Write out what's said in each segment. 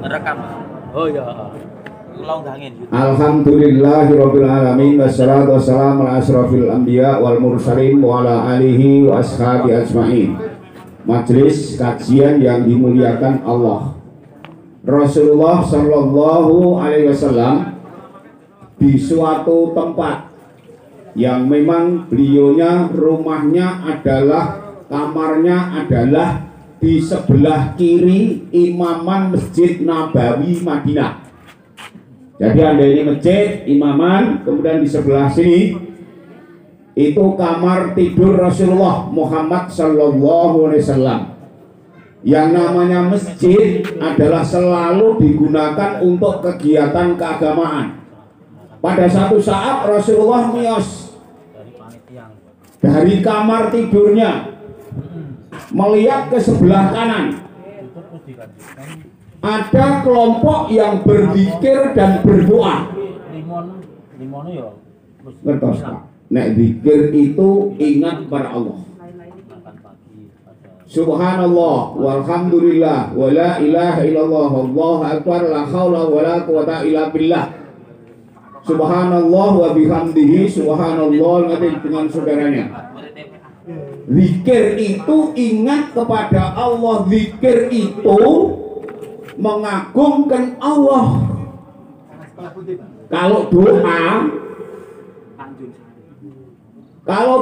Rekam. Oh ya. Alhamdulillahirabbil alamin wassalatu wassalamu ala asrofil anbiya wal mursalin wa ala alihi wa ashabi ajmain. Majelis kajian yang dimuliakan Allah. Rasulullah sallallahu alaihi wasallam di suatu tempat yang memang beliaunya rumahnya adalah kamarnya adalah di sebelah kiri imaman Masjid Nabawi Madinah. Jadi ada ini masjid, imaman, kemudian di sebelah sini itu kamar tidur Rasulullah Muhammad sallallahu alaihi wasallam. Yang namanya masjid adalah selalu digunakan untuk kegiatan keagamaan. Pada satu saat Rasulullah miyos dari kamar tidurnya melihat ke sebelah kanan. Ada kelompok yang berzikir dan berdoa. Ngertos Pak? Nek zikir itu ingat kepada Allah. Subhanallah walhamdulillah wala ilaha illallah wallahu akbar la haula wala quwata illa billah. Subhanallah wa bihamdihi subhanallah dengan saudaranya. Zikir itu ingat kepada Allah, zikir itu mengagungkan Allah. Kalau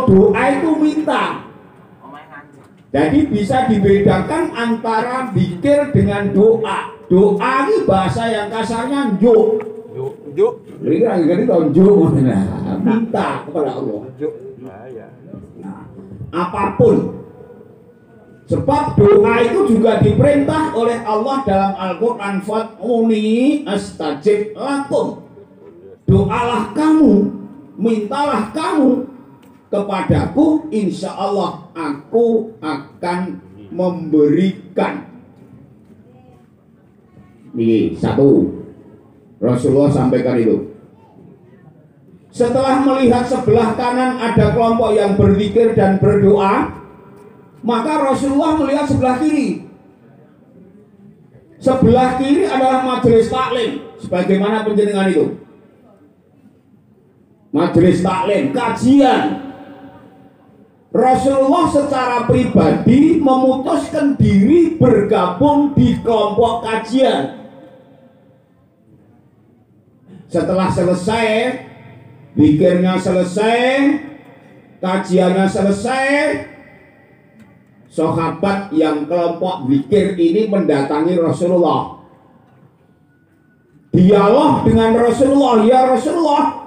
doa itu minta. Jadi bisa dibedakan antara zikir dengan doa. Doa ini bahasa yang kasarnya njuk. Jadi tonjuk minta kepada Allah. Apapun. Sebab doa itu juga diperintah oleh Allah dalam Al-Quran, fad'uni astajib lakum. Doalah kamu, mintalah kamu kepadaku, insya Allah aku akan memberikan. Ini satu, Rasulullah sampaikan itu. Setelah melihat sebelah kanan ada kelompok yang berzikir dan berdoa, maka Rasulullah melihat sebelah kiri. Sebelah kiri adalah majelis taklim, sebagaimana penjenengan itu. Majelis taklim, kajian. Rasulullah secara pribadi memutuskan diri bergabung di kelompok kajian. Setelah selesai, zikirnya selesai, kajiannya selesai, sahabat yang kelompok zikir ini mendatangi Rasulullah. Dialog dengan Rasulullah, ya Rasulullah,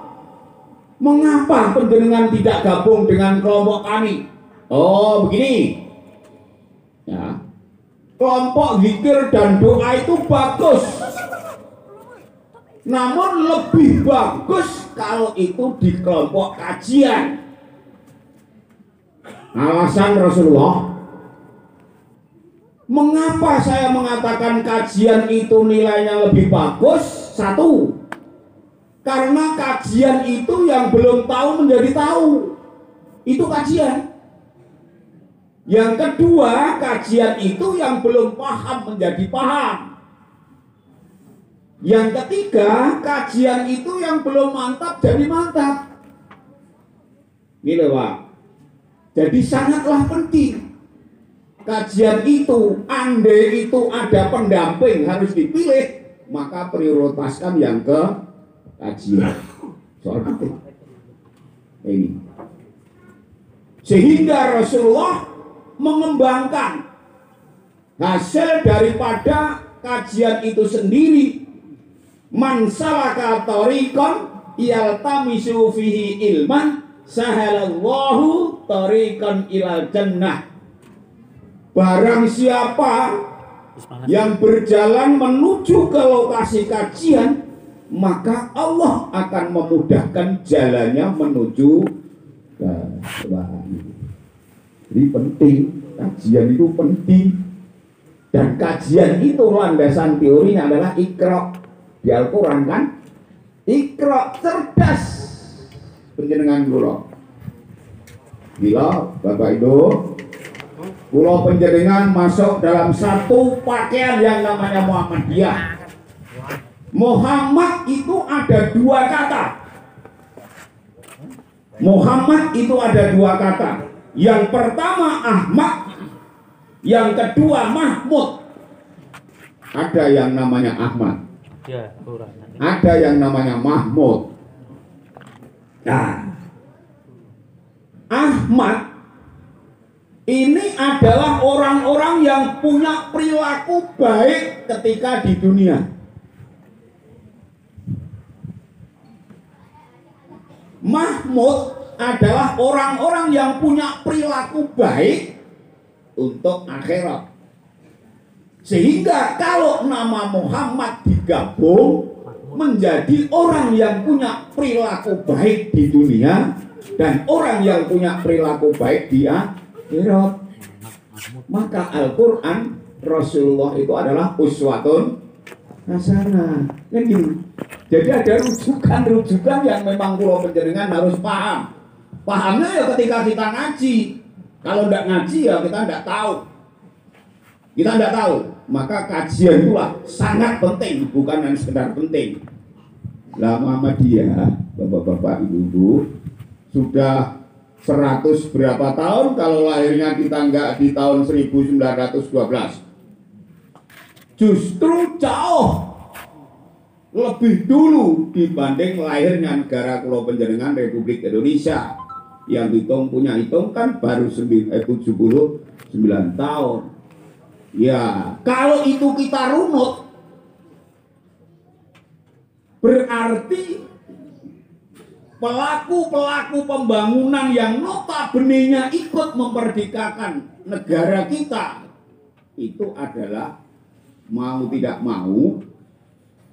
mengapa penjenengan tidak gabung dengan kelompok kami? Oh begini, ya, kelompok zikir dan doa itu bagus, namun lebih bagus kalau itu di kelompok kajian. Alasan Rasulullah, mengapa saya mengatakan kajian itu nilainya lebih bagus? Satu, karena kajian itu yang belum tahu menjadi tahu. Itu kajian. Yang kedua, kajian itu yang belum paham menjadi paham. Yang ketiga, kajian itu yang belum mantap jadi mantap. Gitu Pak. Jadi sangatlah penting. Kajian itu, andai itu ada pendamping harus dipilih, maka prioritaskan yang ke kajian. Soal itu. Ini. Sehingga Rasulullah mengembangkan hasil daripada kajian itu sendiri. Man salaka tariqan yaltamisu fihi ilman sahalallahu tariqan ilal jannah. Barang siapa yang berjalan menuju ke lokasi kajian, maka Allah akan memudahkan jalannya menuju ke Tuhan. Jadi penting, kajian itu penting. Dan kajian itu landasan teorinya adalah Iqra. Di Al-Quran kan, Iqra, cerdas. panjenengan kula. Gila, Bapak Ibu, kula panjenengan masuk dalam satu pakaian yang namanya Muhammadiyah. Muhammad itu ada dua kata. Muhammad itu ada dua kata. Yang pertama Ahmad, yang kedua Mahmud. Ada yang namanya Ahmad, ada yang namanya Mahmud. Nah, Ahmad ini adalah orang-orang yang punya perilaku baik ketika di dunia. Mahmud adalah orang-orang yang punya perilaku baik untuk akhirat. Sehingga kalau nama Muhammad digabung menjadi orang yang punya perilaku baik di dunia dan orang yang punya perilaku baik di akhirat. Maka Al-Quran Rasulullah itu adalah uswatun hasanah. Kan gitu. Jadi ada rujukan-rujukan yang memang kula panjenengan harus paham. Pahamnya ya ketika kita ngaji. Kalau tidak ngaji ya kita tidak tahu. Kita tidak tahu. Maka kajian itulah sangat penting, bukan hanya sekedar penting. Lah Muhammadiyah, Bapak-bapak, Ibu-ibu, sudah 100 berapa tahun kalau lahirnya kita enggak di tahun 1912. Justru jauh lebih dulu dibanding lahirnya negara kula panjenengan Republik Indonesia. Yang punya hitung kan baru 79 tahun. Ya, kalau itu kita runut, berarti pelaku-pelaku pembangunan yang notabene-nya ikut memerdekakan negara kita itu adalah mau tidak mau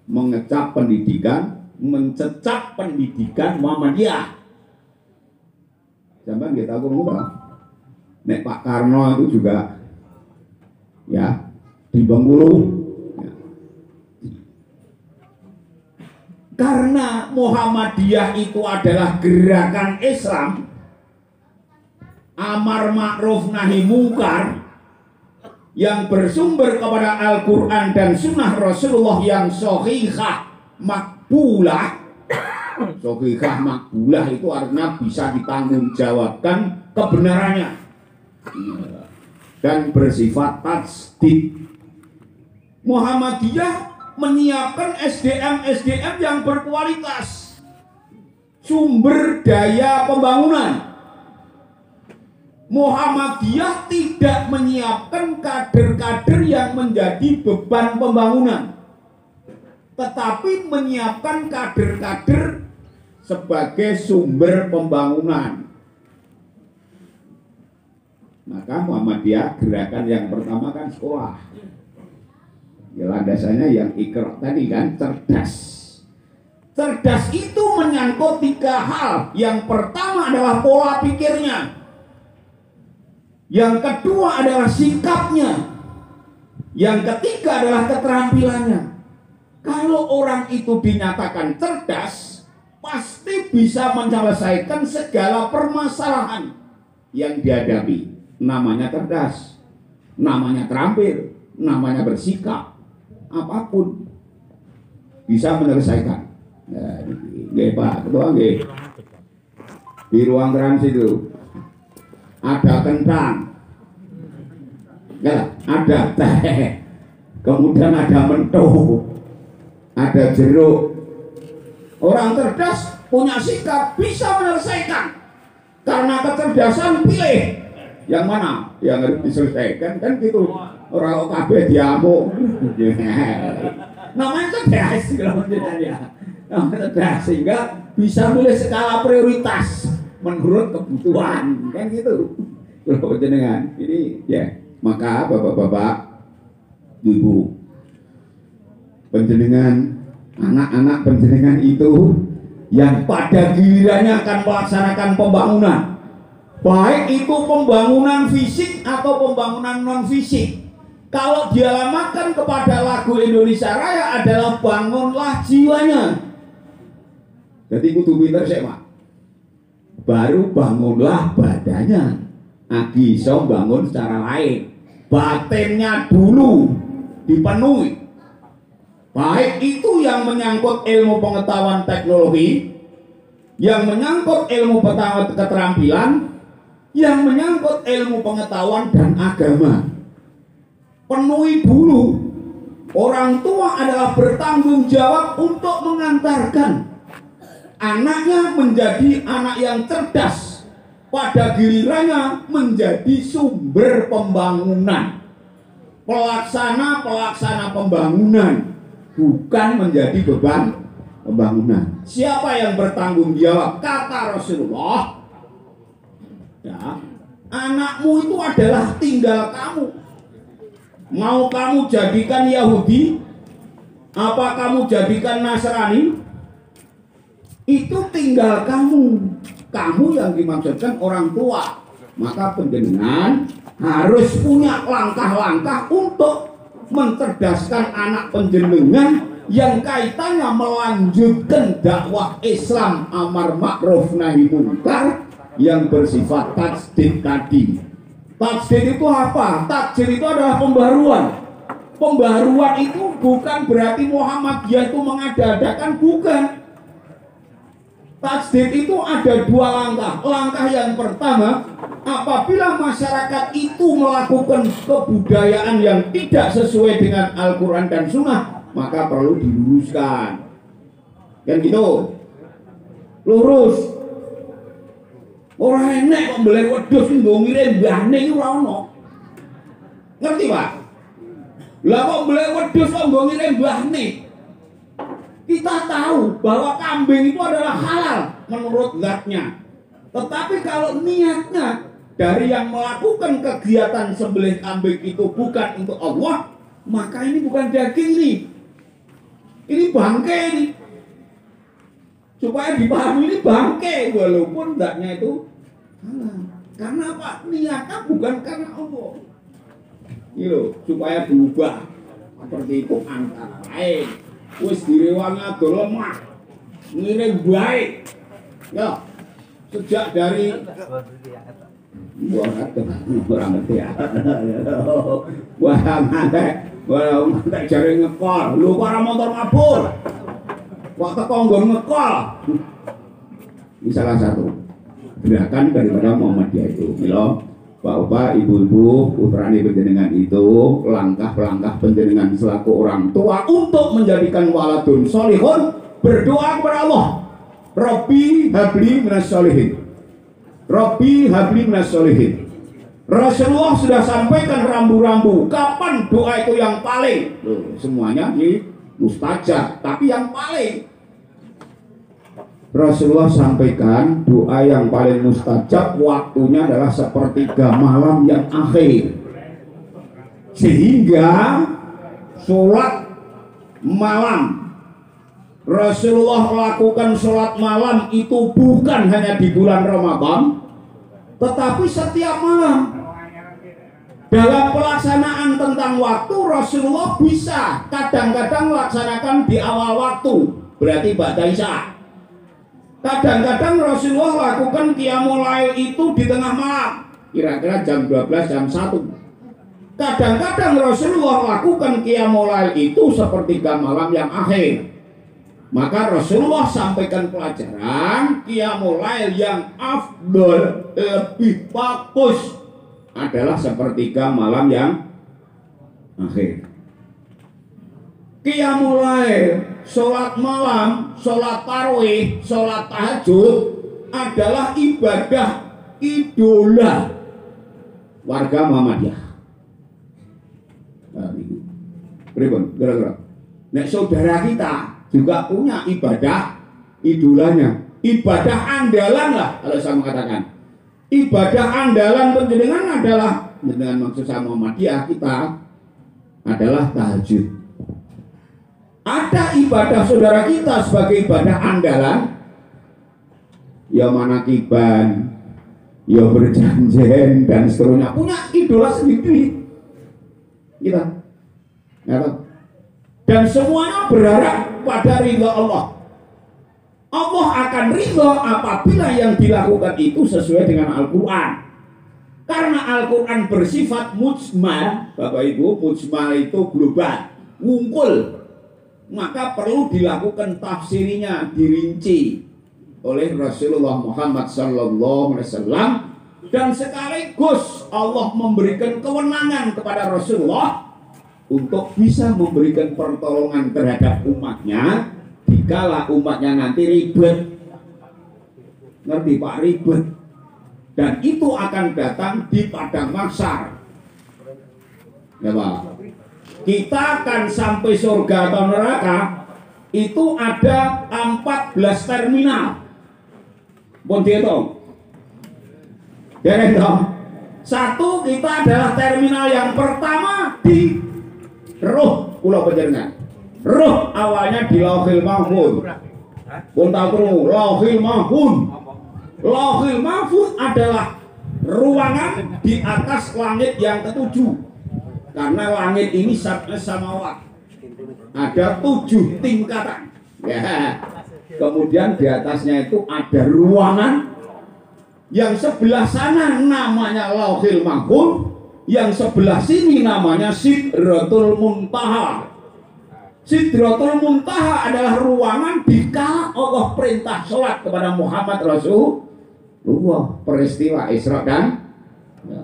mengecap pendidikan, mencecap pendidikan Muhammadiyah. Sampai kita tahu nek Pak Karno itu juga ya di Bengkulu ya. Karena Muhammadiyah itu adalah gerakan Islam amar ma'ruf nahi mungkar yang bersumber kepada Al-Quran dan Sunnah Rasulullah yang sahihah makbulah. Sahihah makbulah itu artinya bisa ditanggungjawabkan kebenarannya dan bersifat tasdid. Muhammadiyah menyiapkan SDM yang berkualitas, sumber daya pembangunan. Muhammadiyah tidak menyiapkan kader-kader yang menjadi beban pembangunan, tetapi menyiapkan kader-kader sebagai sumber pembangunan. Maka Muhammadiyah gerakan yang pertama kan sekolah. Ya landasannya yang Iqra tadi kan, cerdas. Cerdas itu menyangkut 3 hal. Yang pertama adalah pola pikirnya. Yang kedua adalah sikapnya. Yang ketiga adalah keterampilannya. Kalau orang itu dinyatakan cerdas, pasti bisa menyelesaikan segala permasalahan yang dihadapi. Namanya cerdas, namanya terampil, namanya bersikap, apapun bisa menyelesaikan. Nah, nggih Pak Ketua nggih. Di ruang trans itu ada kentang, ya, ada teh, kemudian ada mentok, ada jeruk. Orang cerdas punya sikap, bisa menyelesaikan. Karena kecerdasan pilih yang mana yang harus diselesaikan, kan gitu. Orang kabeh diamuk. Namanya cerdas kalau ya. Namanya cerdas sehingga bisa milih skala prioritas menurut kebutuhan, kan gitu. Kalau jenengan ini ya, maka bapak-bapak, ibu, penjenengan, anak-anak penjenengan itu yang pada gilirannya akan melaksanakan pembangunan, baik itu pembangunan fisik atau pembangunan non fisik. Kalau dialamatkan kepada lagu Indonesia Raya adalah bangunlah jiwanya. Jadi kudu pinter sih Pak. baru bangunlah badannya. Agi iso bangun secara lain. Batinnya dulu dipenuhi. Baik itu yang menyangkut ilmu pengetahuan teknologi, yang menyangkut ilmu pengetahuan keterampilan, yang menyangkut ilmu pengetahuan dan agama. Penuhi dulu. Orang tua adalah bertanggung jawab untuk mengantarkan anaknya menjadi anak yang cerdas, pada gilirannya menjadi sumber pembangunan, pelaksana pembangunan, bukan menjadi beban pembangunan. Siapa yang bertanggung jawab? Kata Rasulullah, ya, anakmu itu adalah tinggal kamu. Mau kamu jadikan Yahudi, apa kamu jadikan Nasrani, itu tinggal kamu. Kamu yang dimaksudkan orang tua. Maka penjenengan harus punya langkah-langkah untuk mencerdaskan anak penjenengan yang kaitannya melanjutkan dakwah Islam amar ma'ruf nahi munkar yang bersifat tajdid tadi. Tajdid itu apa? Tajdid itu adalah pembaruan. Pembaruan itu bukan berarti Muhammadiyah itu mengada-adakan, bukan. Tajdid itu ada dua langkah. Langkah yang pertama, apabila masyarakat itu melakukan kebudayaan yang tidak sesuai dengan Al-Quran dan Sunnah, maka perlu diluruskan. Kan gitu, lurus. Orang enek kok mbeleh wedhus nggo ngirim mbahne iki ora ono. Ngerti, Pak? Lah kok mbeleh wedhus kok nggo ngirim mbahne? Kita tahu bahwa kambing itu adalah halal menurut zatnya. Tetapi kalau niatnya dari yang melakukan kegiatan sembelih kambing itu bukan untuk Allah, maka ini bukan daging nih. Ini bangke nih. Supaya dipahami ini bangke walaupun zatnya itu halal. Karena apa? Niatnya bukan karena Allah. Ini loh, supaya berubah. Seperti itu antara lain. Wis direwangi ado lemah. Ngirim baik. Ya. Sejak dari orang ngerti ya. Wah, ngantek jare ngekol. Lho para motor mabur. Kok teko nggon ngekol. Ini salah satu gerakan daripada Muhammadiyah itu. Mila Bapak, Ibu-ibu, putrane panjenengan itu langkah-langkah panjenengan selaku orang tua untuk menjadikan waladun solihun, berdoa kepada Allah. Rabbi habli minas solihin. Rabbi habli minas solihin. Rasulullah sudah sampaikan rambu-rambu kapan doa itu yang paling. Loh, semuanya ini mustajab, tapi yang paling Rasulullah sampaikan doa yang paling mustajab waktunya adalah sepertiga malam yang akhir. Sehingga sholat malam, Rasulullah melakukan sholat malam itu bukan hanya di bulan Ramadan, tetapi setiap malam. Dalam pelaksanaan tentang waktu, Rasulullah bisa kadang-kadang melaksanakan di awal waktu, berarti ba'da isya. Kadang-kadang Rasulullah lakukan qiyamul lail itu di tengah malam, kira-kira jam 12, jam 1. Kadang-kadang Rasulullah lakukan qiyamul lail itu sepertiga malam yang akhir. Maka Rasulullah sampaikan pelajaran qiyamul lail yang afdol, lebih bagus adalah sepertiga malam yang akhir. Qiyamul lail, sholat malam, sholat tarawih, sholat tahajud adalah ibadah idola warga Muhammadiyah. Pripun? Kira-kira. Nek saudara kita juga punya ibadah idolanya, ibadah andalan lah kalau saya mengatakan. Ibadah andalan penjenengan adalah, dengan maksud saya Muhammadiyah kita adalah tahajud. Ada ibadah saudara kita sebagai ibadah andalan, ya manakiban, ya berjanjian dan seterusnya, punya idola sendiri kita. Ya, dan semuanya berharap pada ridha Allah. Allah akan ridho apabila yang dilakukan itu sesuai dengan Al-Quran. Karena Al-Quran bersifat mujmal, Bapak Ibu, mujmal itu global, wungkul. Maka perlu dilakukan tafsirinya, dirinci oleh Rasulullah Muhammad SAW. Dan sekaligus Allah memberikan kewenangan kepada Rasulullah untuk bisa memberikan pertolongan terhadap umatnya dikala umatnya nanti ribet. Ngerti Pak, ribet. Dan itu akan datang di padang mahsyar. Ya Pak. Kita akan sampai surga atau neraka itu ada 14 terminal. Pun dihitung. Satu, kita adalah terminal yang pertama di Ruh Pulau Penjaringan. Ruh awalnya di Lauhil Mahfuz. Pun tahu tuh Lauhil Mahfuz. Lauhil Mahfuz adalah ruangan di atas langit yang ketujuh. Karena langit ini samawat. Ada 7 tingkatan. Ya. Kemudian di atasnya itu ada ruangan yang sebelah sana namanya Lauhil Mahfuz. Yang sebelah sini namanya Sidratul Muntaha. Sidratul Muntaha adalah ruangan dikala Allah perintah sholat kepada Muhammad Rasulullah, peristiwa Isra dan ya,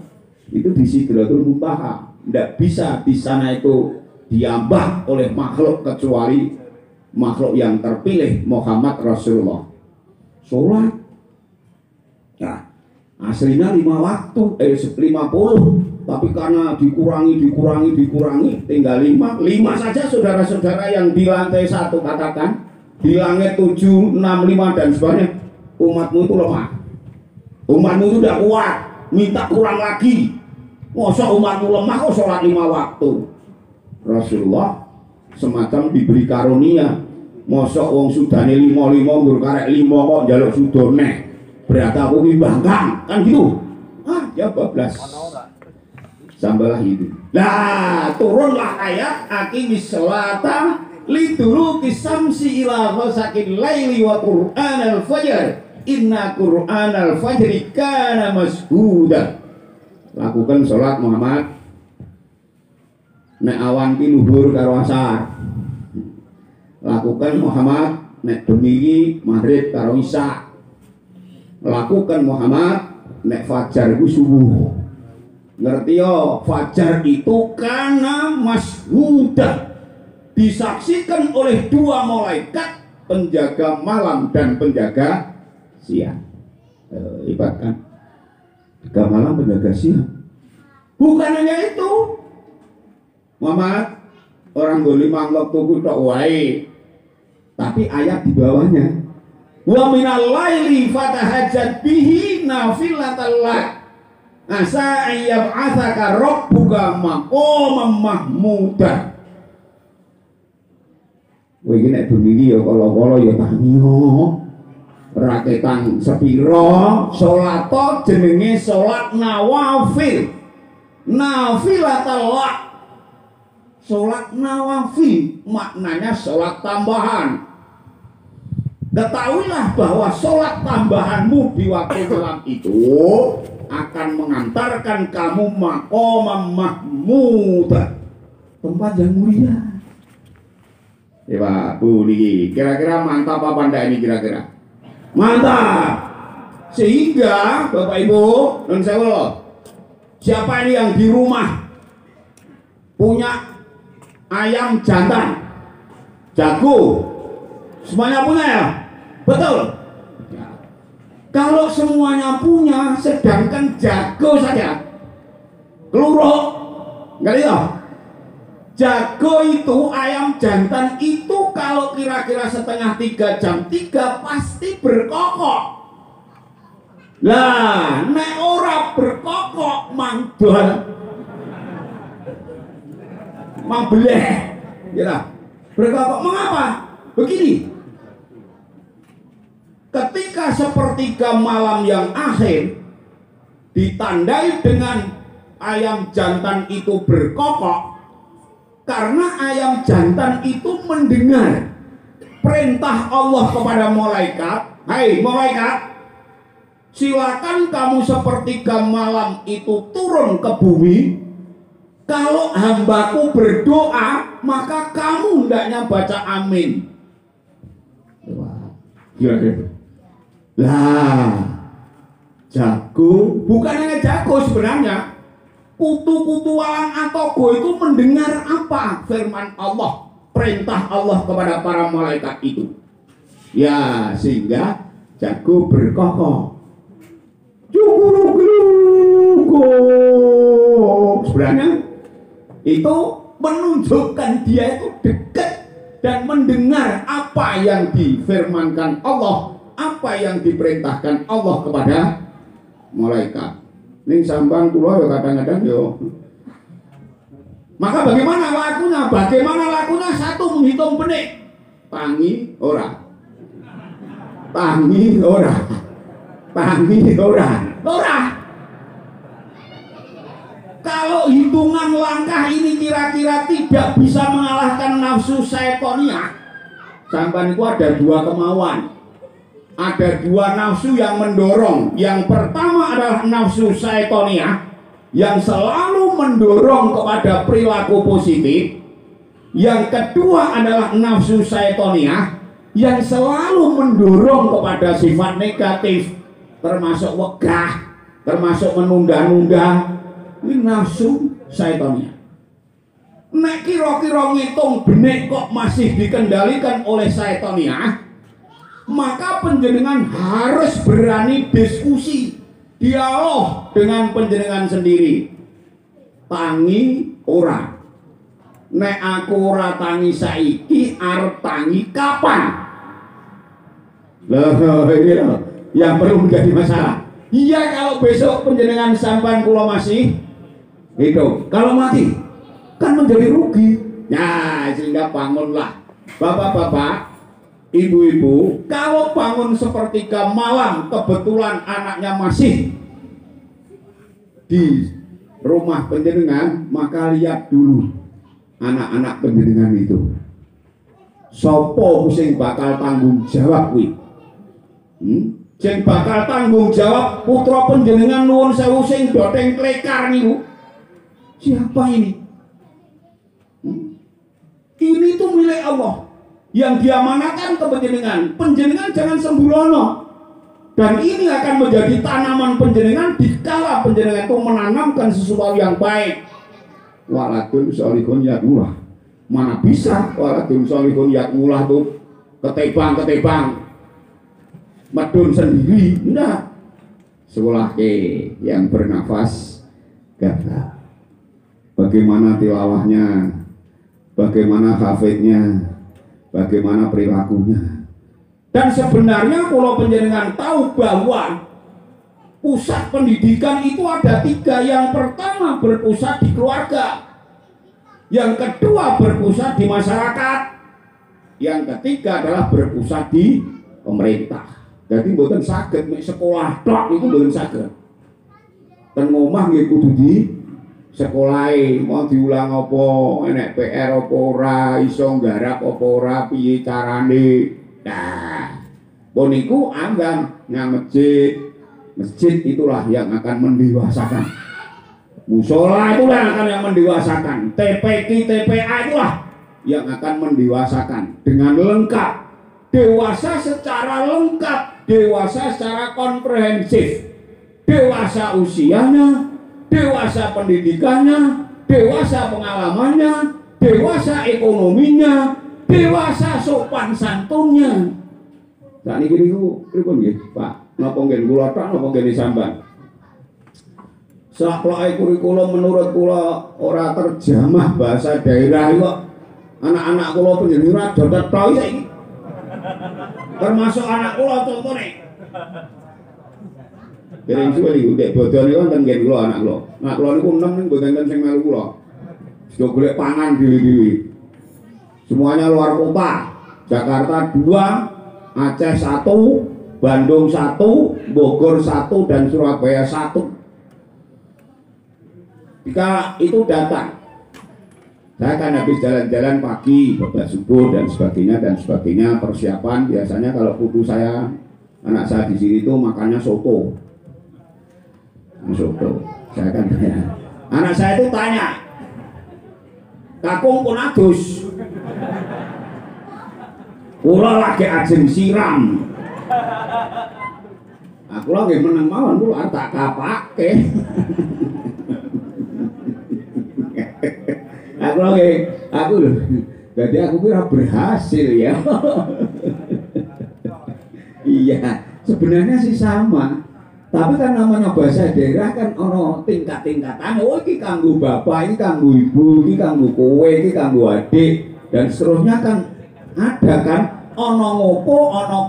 itu di Sidratul Muntaha. Tidak bisa di sana itu diambah oleh makhluk kecuali makhluk yang terpilih Muhammad Rasulullah. Sholat ya aslinya 5 waktu 50, tapi karena dikurangi tinggal 5 saja saudara-saudara yang di lantai 1 katakan, di langit 7, 6, 5 dan sebagainya. Umatmu itu lemah, umatmu itu tidak kuat, minta kurang lagi. Masa umatmu lemah kok sholat 5 waktu? Rasulullah semacam diberi karunia. Masa wong sudane 5 berkarek 5 kok njaluk sudone, berarti aku bangkang kan gitu. Ya bablas sambalah itu. Nah, turunlah ayat aqimis sholata liduluki samsi ila ghasaqil laili wa qur'anal fajr inna qur'anal fajri kana mashhuda. Lakukan sholat Muhammad nek awan ki luhur karo asar. Lakukan Muhammad nek bengi maghrib karo isya. Lakukan Muhammad nek fajar ku subuh. Ngerti yo, fajar itu karena masyhudah, disaksikan oleh 2 malaikat, penjaga malam dan penjaga siang. Hebat kan? Penjaga malam, penjaga siang. Bukan hanya itu, Muhammad orang boleh manggap tuku tok wae, tapi ayat di bawahnya, wa minal laili fatahajjat bihi nafilatan lak asa ayyab'atsaka rabbuka maqaman mahmuda. Kowe iki nek bengi ya kala-kala ya tangi yo. Raketan sepira salat jenenge salat nawafil. Nafilatal lak. Salat nawafil maknanya salat tambahan. Ketahuilah bahwa sholat tambahanmu di waktu malam itu akan mengantarkan kamu maqamam mahmud, tempat yang mulia. Ya Pak, Bu niki kira-kira mantap apa ndak ini kira-kira? Mantap. Sehingga Bapak Ibu dan saya, siapa ini yang di rumah punya ayam jantan, jago, semuanya punya ya? Betul. Ya. Kalau semuanya punya, sedangkan jago saja, keluruk, nggak lihat? Jago itu, ayam jantan itu kalau kira-kira setengah 3 jam 3 pasti berkokok. Lah, nek ora berkokok mangdol, mambeleh, ya. Berkokok mengapa? Begini. Ketika sepertiga malam yang akhir ditandai dengan ayam jantan itu berkokok, karena ayam jantan itu mendengar perintah Allah kepada malaikat, hai malaikat, silakan kamu sepertiga malam itu turun ke bumi. Kalau hambaku berdoa, maka kamu hendaknya baca amin. Lah, jago, bukan hanya jago sebenarnya. Kutu-kutu walang atogo itu mendengar apa firman Allah, perintah Allah kepada para malaikat itu. Ya, sehingga jago berkokok. Sebenarnya itu menunjukkan dia itu dekat dan mendengar apa yang difirmankan Allah, apa yang diperintahkan Allah kepada malaikat. Ning sampan kula ya kadang-kadang yo. Maka bagaimana lakunya? Bagaimana lakunya? Satu, menghitung benik. Tangi ora. Tangi ora. Tangi ora. Ora. Kalau hitungan langkah ini kira-kira tidak bisa mengalahkan nafsu syaitoniah, sampai itu ada dua kemauan, ada dua nafsu yang mendorong. Yang pertama adalah nafsu syaitoniah yang selalu mendorong kepada perilaku positif. Yang kedua adalah nafsu syaitoniah yang selalu mendorong kepada sifat negatif, termasuk wegah, termasuk menunda-nunda. Ini nafsu syaitoniah. Nek kira-kira ngitung benek kok masih dikendalikan oleh syaitoniah, maka panjenengan harus berani diskusi, dialog dengan panjenengan sendiri. Tangi ora. Nek aku ora tangi saiki, arep tangi kapan? Loh, ini loh yang perlu menjadi masalah. Iya, kalau besok panjenengan sampan kula masih itu, kalau mati kan menjadi rugi. Ya, sehingga bangunlah bapak-bapak, ibu-ibu. Kalau bangun sepertiga malam kebetulan anaknya masih di rumah panjenengan, maka lihat dulu anak-anak panjenengan itu. Sopo sing bakal tanggung jawab kuwi? Sing bakal tanggung jawab putra panjenengan nuwun sewu sing doteng klekar niku. Siapa ini? Ini tuh milik Allah yang diamanatkan ke panjenengan. Panjenengan jangan sembrono. Dan ini akan menjadi tanaman panjenengan dikala panjenengan itu menanamkan sesuatu yang baik. Waladun sholihun yaqullah. Mana bisa waladun sholihun yaqullah tuh ketebang medun sendiri. Enggak. Sekolah yang bernafas gagah. Bagaimana tilawahnya, bagaimana hafidnya, bagaimana perilakunya. Dan sebenarnya kalau panjenengan tahu bahwa pusat pendidikan itu ada tiga. Yang pertama berpusat di keluarga, yang kedua berpusat di masyarakat, yang ketiga adalah berpusat di pemerintah. Jadi mboten saged mek sekolah tok itu mboten saged. Ten omah nggih kudu di sekolahe, mau diulang apa, enek PR apa ora, iso nggarap apa ora, piye carane. Nah, poniku anggan nang masjid. Masjid itulah yang akan mendewasakan. Musola itulah yang akan mendewasakan. TPQ, TPA itulah yang akan mendewasakan dengan lengkap. Dewasa secara lengkap, dewasa secara komprehensif, dewasa usianya, dewasa pendidikannya, dewasa pengalamannya, dewasa ekonominya, dewasa sopan santunnya. Saat ini pripun nggih, Pak? Napa nggih kula tok napa nggih sampean? Saklake kurikulum menurut kula ora terjamah bahasa daerah kok. Anak-anak kula penjuru dodet tok saiki. Termasuk anak kula contone. Dereng suwe niku ndek bodone wonten nggih kula anak kula. Anak kula niku 6 ning mboten enten sing melu kula. Sudah golek pangan dhewe-dhewe. Semuanya luar kota. Jakarta 2, Aceh 1, Bandung 1, Bogor 1 dan Surabaya 1. Jika itu datang Saya kan habis jalan-jalan pagi, bapak subuh dan sebagainya persiapan. Biasanya kalau putu saya, anak saya di sini tuh makannya soto. Saya kan tanya, anak saya itu tanya, kakung pun adus, kula lagi ajeng siram. Aku lagi menang mawon kula tak kapake. Jadi aku kira berhasil ya. Iya, sebenarnya sih sama. Tapi kan namanya bahasa daerah kan ono tingkat-tingkatan. Oh, iki kanggo bapak, iki kanggo ibu, iki kanggo kowe, iki kanggo adik dan seterusnya kan ada kan. Ono ngopo, ono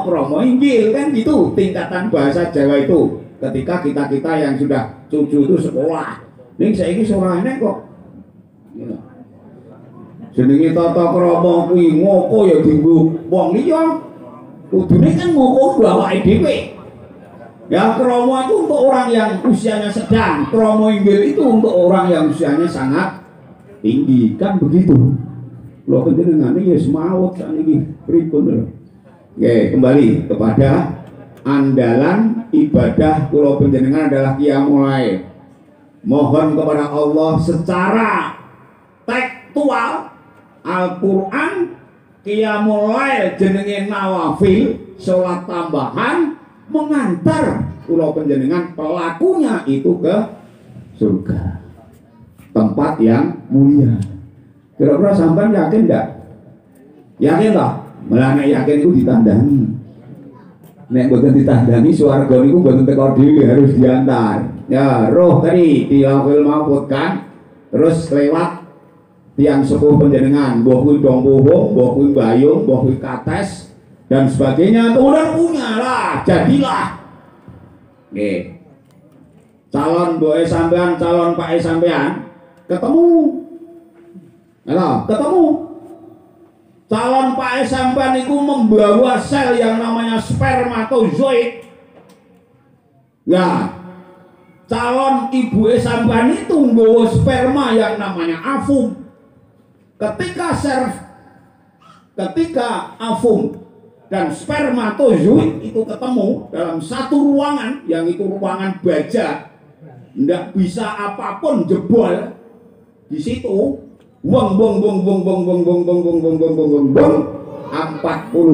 kromo inggil kan gitu tingkatan bahasa Jawa itu. Ketika kita yang sudah cucu itu sekolah, ning saiki sorane kok jenenge tata krama kuwi ngoko ya dienggo wong liya. Kudune kan ngoko awake dhewe. Ya krama itu untuk orang yang usianya sedang, krama inggil itu untuk orang yang usianya sangat tinggi, kan begitu. Lho panjenengan iki wis maut sakniki pripun lho. Oke, kembali kepada andalan ibadah kula panjenengan adalah qiyamul lail. Mohon kepada Allah secara tekstual Al-Qur'an qiyamul lail jenenge nawafil, salat tambahan mengantar kula panjenengan pelakunya itu ke surga. Tempat yang mulia. Kira-kira sampean yakin enggak? Yakin toh? Malah nek yakin itu ditandani. Nek mboten ditandani swarga niku mboten teko dhewe harus diantar. Ya, roh tadi di Lauhul Mahfuz kan. Terus lewat tiang sepuh panjenengan, mbah kuwi Domboho, mbah kuwi Bayung, mbah kuwi Kates dan sebagainya. Kemudian punya lah, jadilah. Nggih. Calon mboke sampean, calon pake sampean ketemu. Halo, ketemu. Calon Pak sampean itu membawa sel yang namanya spermatozoid. Ya, calon ibu sampean itu membawa sperma yang namanya ovum. Ketika ovum dan spermatozoid itu ketemu dalam satu ruangan, yang itu ruangan baja, tidak bisa apapun jebol di situ. Wong 40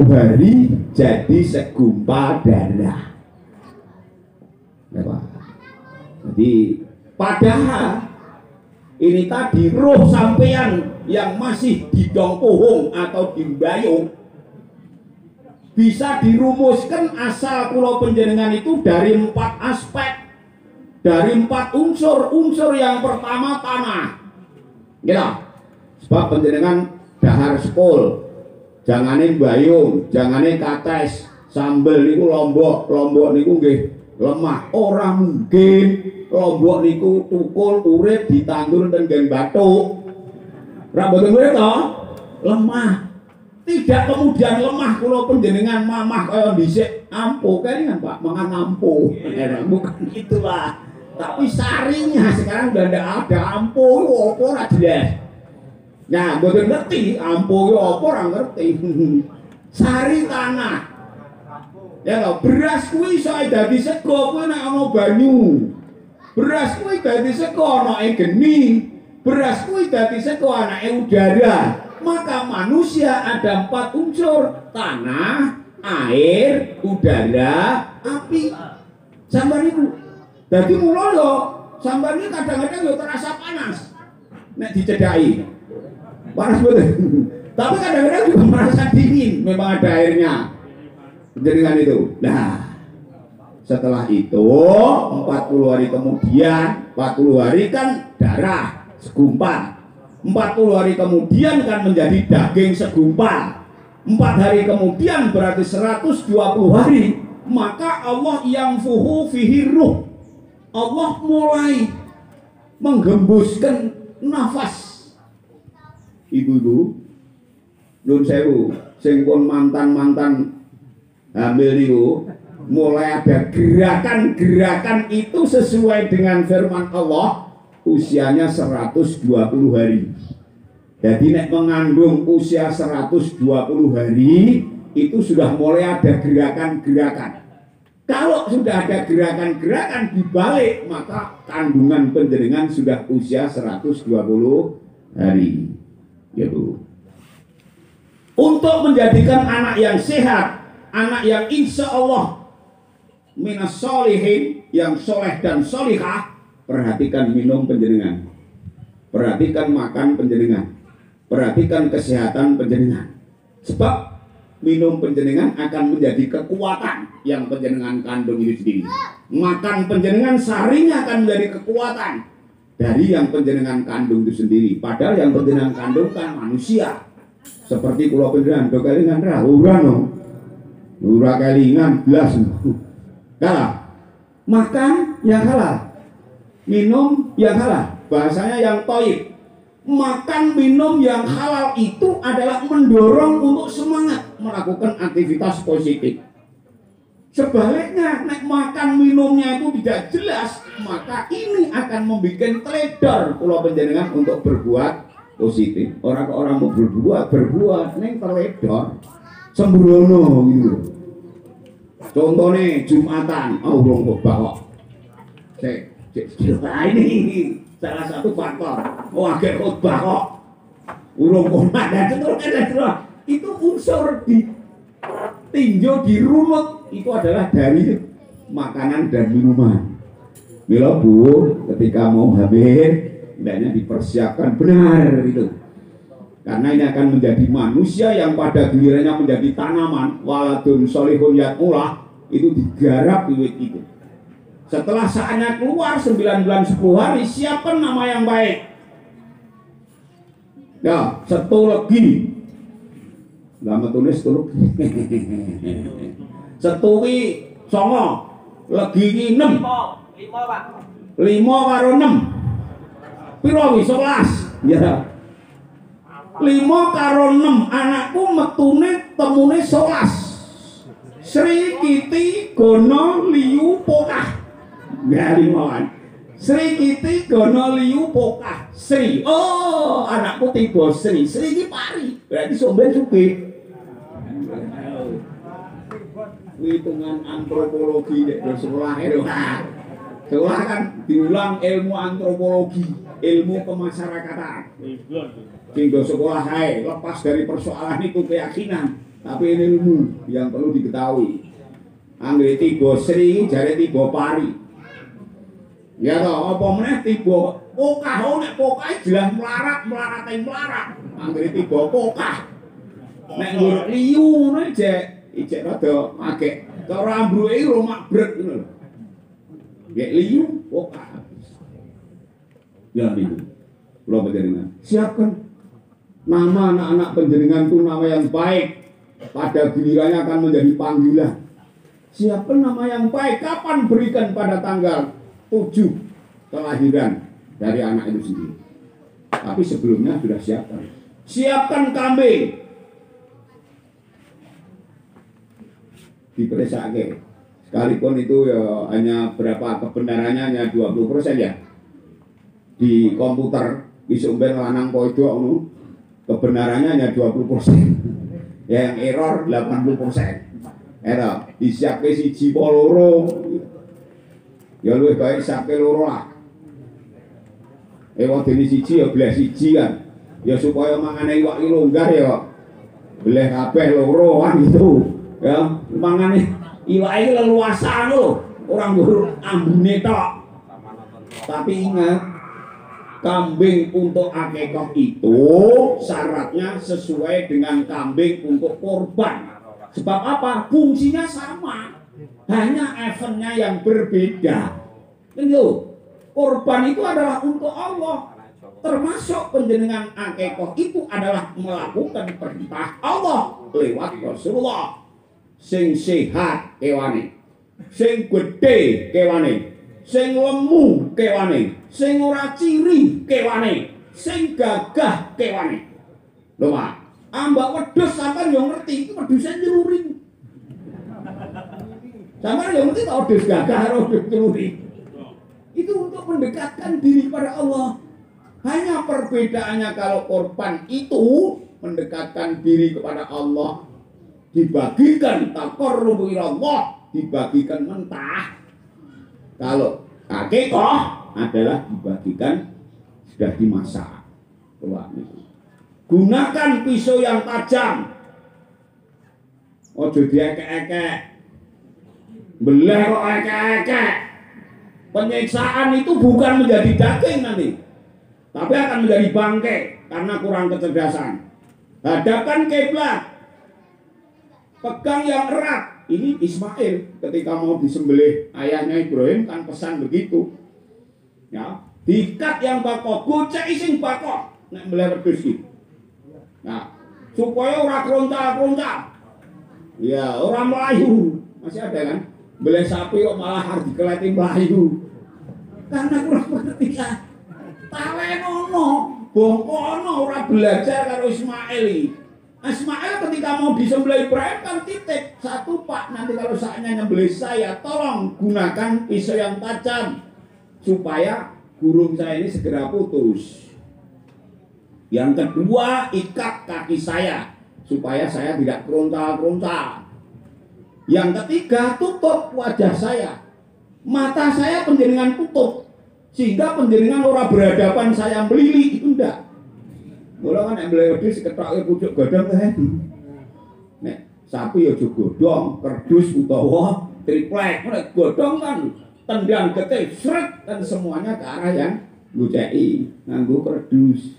hari jadi segumpal darah. Jadi padahal ini tadi roh sampean yang masih di dongpohong atau di mbayung bisa dirumuskan asal kula panjenengan itu dari 4 aspek, dari 4 unsur. Unsur yang pertama tanah. Gitu. Sebab panjenengan dahar sekol, jangane mbayung, jangane kates, sambel niku lombok niku nggih lemah. Ora mungkin lombok niku tukul urip ditandur ten nggen bathuk. Ora mboten urip to? Lemah. Tidak kemudian lemah kula panjenengan mamah kaya dhisik ampuh kan Pak, mangan ampuh. Bukan itulah. Tapi sarinya sekarang udah ada ampuh apa ora jelas. Nah, mboten ngerti ampuh apa ora ngerti. Sari tanah. Ya lho, beras kuwi iso dadi sego kuwi nek ana banyu. Beras kuwi dadi sego anake geni. Beras kuwi dadi sego anake udara. Maka manusia ada 4 unsur: tanah, air, udara, api. Sampeyan niku. Dadi mula yo sampeyan iki kadang-kadang yo terasa panas nek dicedhaki. Panas betul. Tapi kadang-kadang juga merasa dingin, memang ada airnya. Penjaringan itu. Nah, setelah itu 40 hari kemudian, 40 hari kan darah segumpal. 40 hari kemudian kan menjadi daging segumpal. 4 hari kemudian berarti 120 hari. Maka Allah yang fuhu fihi ruh. Allah mulai menggembuskan nafas. Ibu-ibu, nun sewu, sing pun mantan hamil niku, mulai ada gerakan-gerakan itu sesuai dengan firman Allah. usianya 120 hari. Jadi nek mengandung usia 120 hari itu sudah mulai ada gerakan-gerakan. Kalau sudah ada gerakan-gerakan dibalik, maka kandungan panjenengan sudah usia 120 hari. Gitu. Untuk menjadikan anak yang sehat, anak yang insya Allah minas solihin, yang soleh dan solihah, perhatikan minum panjenengan, perhatikan makan panjenengan, perhatikan kesehatan panjenengan. Sebab minum panjenengan akan menjadi kekuatan yang panjenengan kandung itu sendiri. Makan panjenengan seharinya akan menjadi kekuatan dari yang panjenengan kandung itu sendiri. Padahal yang panjenengan kandung kan manusia. Seperti kalau panjenengan do kelingan ra ora no. Ora kelingan blas. Kalah. Makan yang halal. Minum yang halal. Bahasanya yang thayyib. Makan minum yang halal itu adalah mendorong untuk semangat melakukan aktivitas positif. Sebaliknya, nek makan minumnya itu tidak jelas, maka ini akan membuat trader pulau panjenengan untuk berbuat positif. Orang mau berbuat neng trader sembrono gitu. Contohnya Jumatan, urung khotbah kok. Ini salah satu faktor. Agak khotbah kok. Urung komat dan seterusnya. Itu unsur di tinjau di runut itu adalah dari makanan dan minuman. Mila Bu, ketika mau hamil, hendaknya dipersiapkan benar itu. Karena ini akan menjadi manusia yang pada gilirannya menjadi tanaman, waladun solihun yatmulah, itu digarap wiwit itu. Setelah saatnya keluar 9 bulan 10 hari, siapkan nama yang baik. Ya, satu lagi. Lama tulis dulu. Setui songo, lagi 6. 5 Pak. 5 karo 6. Piro wis 11. Ya. 5 karo 6 anakku metune temune 11. Sri Kiti Gono Liu Pokah. Ya 5. Sri Kiti Gono Liu Pokah. Sri. Oh, anakku tiba Sri. Sri iki pari. Berarti somben sugih. Hitungan antropologi di sekolah itu. Sekolah kan diulang ilmu antropologi, ilmu kemasyarakatan. Sehingga sekolah lepas dari persoalan itu keyakinan, tapi ini ilmu yang perlu diketahui. Anggere tiba Sri jare tiba pari. Ya toh, apa meneh tiba pokah, nek pokah jelas melarat. Anggere tiba pokah. Nek nggur liyu ngono ijek rada agek. Cara ambruke romak brek ngono lho. Nek liyu pokah. Ya niku. Kula panjenengan siapkan nama anak-anak panjenengan itu nama yang baik. Pada gilirannya akan menjadi panggilan. Siapkan nama yang baik. Kapan berikan pada tanggal 7 kelahiran dari anak itu sendiri. Tapi sebelumnya sudah siapkan. Siapkan kambing. Diperesake. Sekalipun itu ya hanya berapa kebenarannya hanya 20% ya. Di komputer bisa umben lanang podo ngono. Kebenarannya hanya 20%. Ya yang error 80%. Era disiapke siji apa loro. Ya luwih baik siapke loro lah. Ewa dene siji ya belah siji kan. Ya supaya mangane iwak iki longgar ya. Belah kabeh loro kan gitu. Ya, mangane iwak iki leluasan lho, orang guru ambune tok. Tapi ingat, kambing untuk akikah itu syaratnya sesuai dengan kambing untuk korban. Sebab apa? Fungsinya sama, hanya eventnya yang berbeda. Itu korban itu adalah untuk Allah. Termasuk penjenengan akikah itu adalah melakukan perintah Allah lewat Rasulullah. Sing sehat kewane, sing gede kewane, sing lemu kewane, sing ora ciri kewane, sing gagah kewane. Lho Pak, ambak wedhus sampean yo ngerti iki wedhuse nyluring. Sampean yo ngerti ta wedhus gagah karo wedhus nyluring. Itu untuk mendekatkan diri kepada Allah. Hanya perbedaannya kalau korban itu mendekatkan diri kepada Allah, dibagikan taqarrubu ilallah, dibagikan mentah. Kalau akikah adalah dibagikan sudah dimasak. Gunakan pisau yang tajam. Ojo diekek-ekek. Belah kok ekek-ekek. Penyiksaan itu bukan menjadi daging nanti, tapi akan menjadi bangkai karena kurang kecerdasan. Hadapkan kiblat. Pegang yang erat. Ini Ismail ketika mau disembelih ayahnya Ibrahim kan pesan begitu. Ya, diikat yang bakok, gocek ising bakok nek mbeleh wedhus iki. Nah, supaya ora krontal-krontal. Ya, orang Melayu masih ada kan? Beli sapi kok malah harus dikeleti Melayu. Karena kurang pengertian. Talenono, bongkono ora belajar karo Ismail. Ismail ketika mau disembelih Ibrahim kan titip satu, Pak, nanti kalau saatnya nyembelih saya tolong gunakan pisau yang tajam supaya burung saya ini segera putus. Yang kedua, ikat kaki saya supaya saya tidak kerontal-kerontal. Yang ketiga, tutup wajah saya. Mata saya penjaringan tutup sehingga penjaringan ora berhadapan saya melilit, itu enggak. Mula kan yang beli wedhus ketoknya pucuk godhong tadi. Nek sapi ya aja godhong, kerdus utawa triplek. Nek godhong kan tendang getih sret dan semuanya ke arah yang nguceki nganggo kerdus.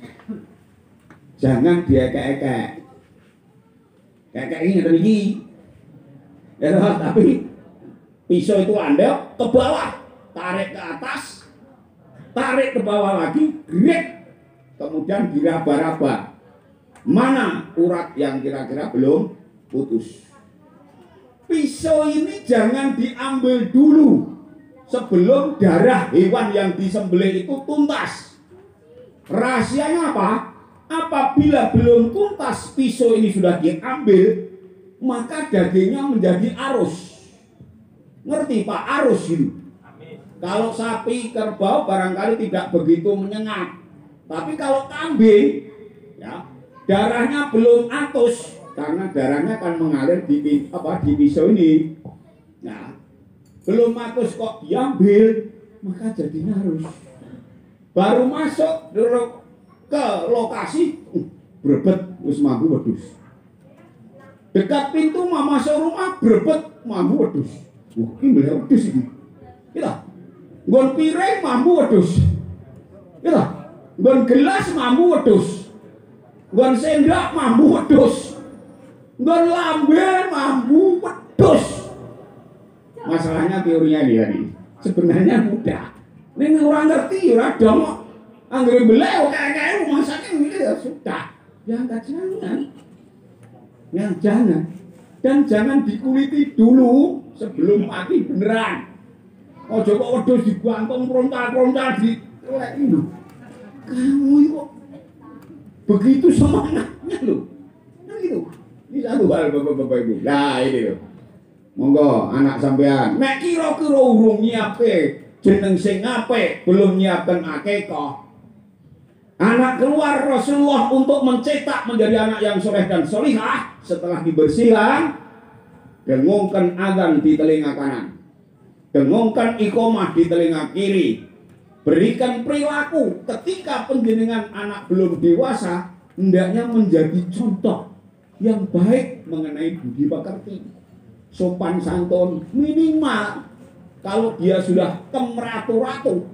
Jangan diekek-ekek. Kayak ini ngeten iki. Ya, tapi pisau itu andel ke bawah, tarik ke atas, tarik ke bawah lagi, grek. Kemudian diraba-raba. Mana urat yang kira-kira belum putus. Pisau ini jangan diambil dulu sebelum darah hewan yang disembelih itu tuntas. Rahasianya apa? Apabila belum tuntas pisau ini sudah diambil, maka dagingnya menjadi arus. Ngerti Pak, arus itu. Kalau sapi, kerbau barangkali tidak begitu menyengat. Tapi kalau kambing, ya, darahnya belum atus karena darahnya akan mengalir di pisau ini. Nah, belum atus kok diambil, maka jadinya harus. Baru masuk ke lokasi, berebet wis mampu wedhus. Dekat pintu mau masuk rumah, berebet mampu wedhus. Iki mbeleh wedhus iki. Kita nggon piring mampu wedhus. Kita nggon gelas mampu wedhus, nggon sendok mampu wedhus, nggon lambe mampu wedhus. Masalahnya teorinya dia nih, sebenarnya mudah. Ning ora ngerti ora dong. Anggere beleh kayak rumah sakit ini ya sudah. Yang jangan. Yang jangan. Dan jangan dikuliti dulu sebelum mati beneran. Ojo kok wedhus digantung frontal-frontal di itu. Kamu itu begitu semangatnya loh. Nah gitu. Ini satu hal Bapak-bapak Ibu. Nah ini loh. Monggo anak sampean. Nek kira-kira urung nyiape jeneng sing apik, belum nyiapkan akikah. Anak keluar Rasulullah untuk mencetak menjadi anak yang soleh dan solihah setelah dibersihkan, dengungkan azan di telinga kanan, dengungkan iqomah di telinga kiri. Berikan perilaku ketika penjenengan anak belum dewasa, hendaknya menjadi contoh yang baik mengenai budi pekerti, sopan santun minimal. Kalau dia sudah kemeratu-ratu,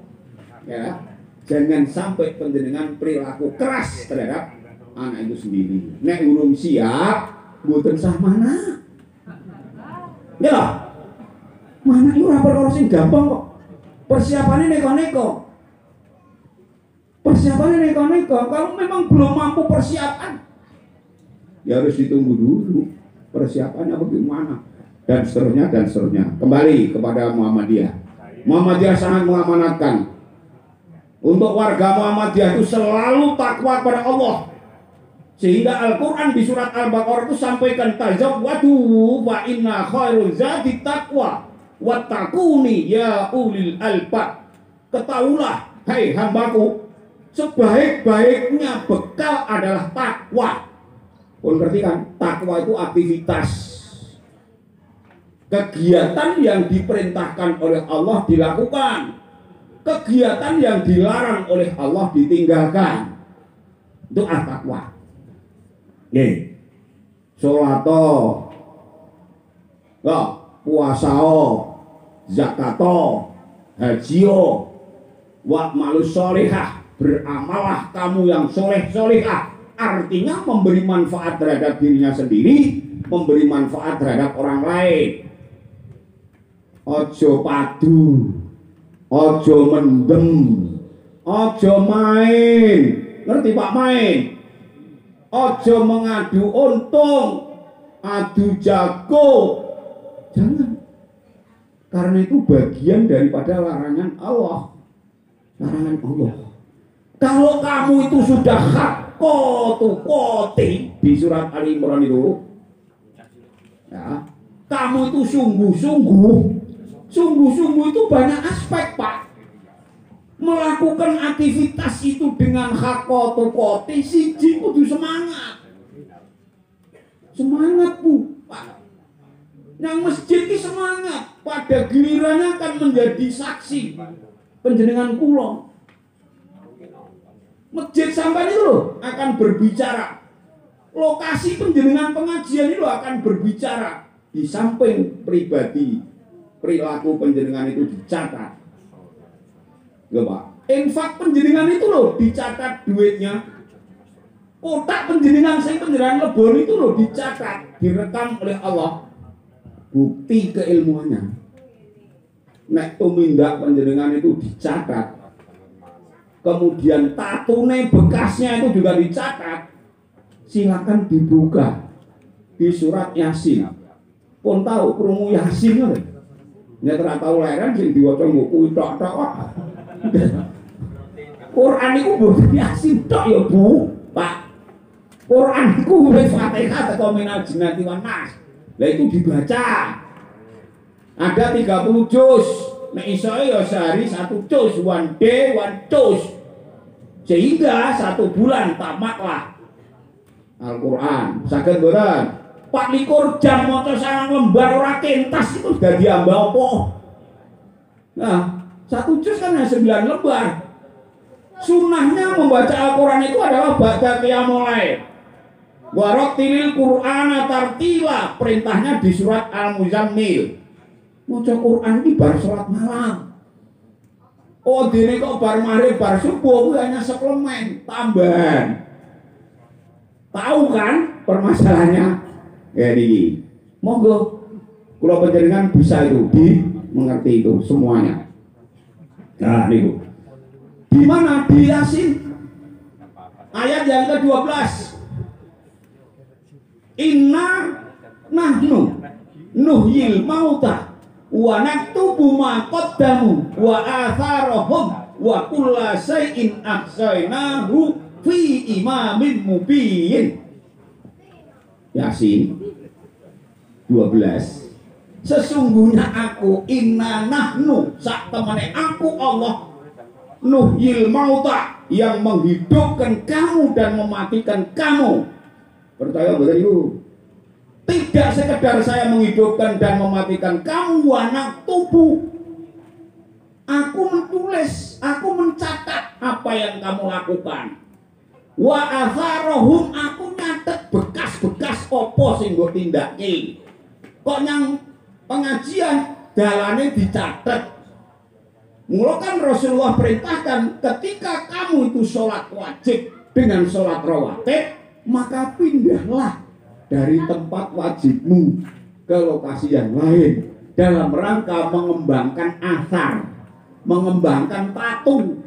ya, jangan sampai penjenengan perilaku keras terhadap anak itu sendiri. Nek urung siap, mboten sah mana. Ya, mana itu perkara sing gampang kok. Persiapannya neko-neko. Persiapannya neko-neko. Kalau memang belum mampu persiapan, ya harus ditunggu dulu persiapannya bagaimana dan seterusnya dan seterusnya. Kembali kepada Muhammadiyah. Muhammadiyah sangat mengamanatkan untuk warga Muhammadiyah itu selalu takwa kepada Allah. Sehingga Al-Quran di surat Al-Baqarah itu sampaikan tazawwadu wa inna khairul zadi taqwa wattaquni ya ulil albab. ketahuilah, hai hambaku, sebaik-baiknya bekal adalah takwa. Kau ngerti kan? Takwa itu aktivitas, kegiatan yang diperintahkan oleh Allah dilakukan, kegiatan yang dilarang oleh Allah ditinggalkan. Itu takwa. Nih, sholato, puasao, zakato, hajio, wa malus solehah, beramalah kamu yang soleh-solehah. Artinya memberi manfaat terhadap dirinya sendiri, memberi manfaat terhadap orang lain. Ojo padu, ojo mendem, ojo main. Ngerti Pak, main? Ojo mengadu untung, adu jago. Jangan. Karena itu bagian daripada larangan Allah. Larangan Allah. Kalau kamu itu sudah hakkotukoti di surat Ali Imran itu, ya, kamu itu sungguh-sungguh itu banyak aspek Pak. Melakukan aktivitas itu dengan hakkotukoti, siji kudu semangat. Semangat Bu, Pak. Yang masjid ini semangat, pada gilirannya akan menjadi saksi panjenengan kula. Masjid sampai itu loh akan berbicara. Lokasi panjenengan pengajian itu akan berbicara. Di samping pribadi, perilaku panjenengan itu dicatat. Ya Pak, infak panjenengan itu loh dicatat duitnya. Kotak panjenengan sing panjenengan lebon itu loh dicatat, direkam oleh Allah. Bukti keilmuannya. Nek tumindak panjenengan itu dicatat. Kemudian tatune bekasnya itu juga dicatat. Silakan dibuka di surat Yasin. Pun tahu krungu Yasin lho. Nek ora tau leren sing diwaca buku tok-tok. Quran iku mboten Yasin tok ya Bu, Pak. Quran iku wis Fatihah teko minal jinnati wan nas. Lah itu dibaca. Ada 30 juz. Nek iso ya sehari 1 juz, one day 1 juz. Sehingga 1 bulan tamatlah Al-Qur'an. Saged mboten? 24 jam maca 9 lembar ora kentas itu sudah diambah apa? Nah, 1 juz kan hanya 9 lembar. Sunnahnya membaca Al-Quran itu adalah ba'da qiyamul lail. Warattilil Qur'ana tartila, perintahnya di surat Al-Muzammil. Maca Quran ini bar salat malam. Oh, dene kok bar maghrib bar subuh itu hanya suplemen, tambahan. Tahu kan permasalahannya? Ya ini. Monggo kula panjenengan bisa itu mengerti itu semuanya. Nah, niku. Di mana? Di Yasin ayat yang ke-12. Inna nahnu nuhyil mauta wa naktubu ma qaddamu wa atharahum wa kulla shay'in ahsaynahu fi imamin mubin. Yasin 12. Sesungguhnya aku inna nahnu sak temane aku Allah nuhyil mauta yang menghidupkan kamu dan mematikan kamu. Percaya betul itu? Tidak sekedar saya menghidupkan dan mematikan kamu, wanak tubuh. Aku menulis, aku mencatat apa yang kamu lakukan. Wa atharohum, aku nyatet bekas-bekas opo sing mbok tindake. Kok yang pengajian dalane dicatat. Mula kan Rasulullah perintahkan ketika kamu itu sholat wajib dengan sholat rawatib, maka pindahlah dari tempat wajibmu ke lokasi yang lain dalam rangka mengembangkan asar, mengembangkan tatu.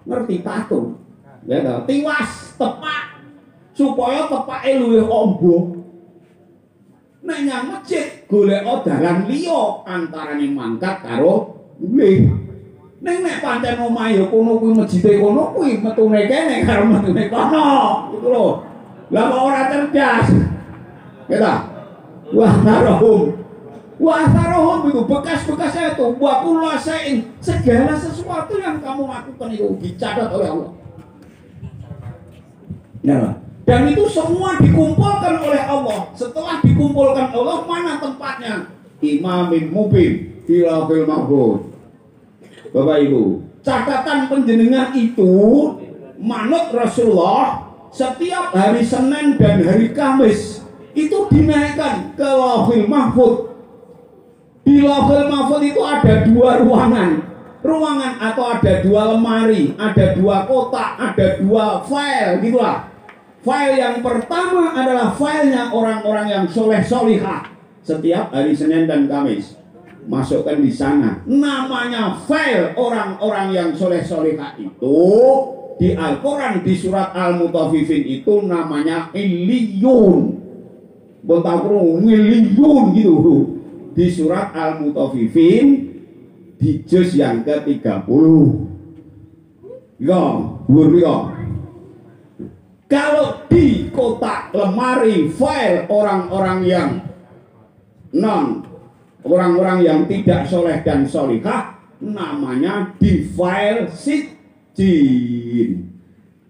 Ngerti tatu? Ya, tiwas tepak supaya tepake luwih ombo. Nek nyang masjid golek dalan liya antarané mangkat karo mulih. Nek pancen omah ya kono kuwi masjide kono kuwi metune kene karo metune kono. Gitu lho. Lah kok ora cerdas. Ya ta? Wah, narohum Wa atharohum itu bekas-bekasnya itu, wa kullu syai'in, segala sesuatu yang kamu lakukan itu dicatat oleh Allah. Ya. Dan itu semua dikumpulkan oleh Allah. Setelah dikumpulkan Allah, mana tempatnya? Imamin mubin di Lauhil Mahfuz. Bapak Ibu, catatan penjenengan itu manut Rasulullah setiap hari Senin dan hari Kamis itu dinaikkan ke Lauhil Mahfuz. Di Lauhil Mahfuz itu ada 2 ruangan atau ada 2 lemari, ada 2 kotak, ada 2 file gitulah. File yang pertama adalah filenya orang-orang yang soleh solihah. Setiap hari Senin dan Kamis masukkan di sana. Namanya file orang-orang yang soleh solihah itu di Al-Quran di surat Al-Mutaffifin itu namanya Illiyun. Bentakru Illiyun gitu. Di surat Al-Mutaffifin di juz yang ke-30. Ya, kalau di kotak lemari file orang-orang yang orang-orang yang tidak soleh dan solihah namanya di file sijjin.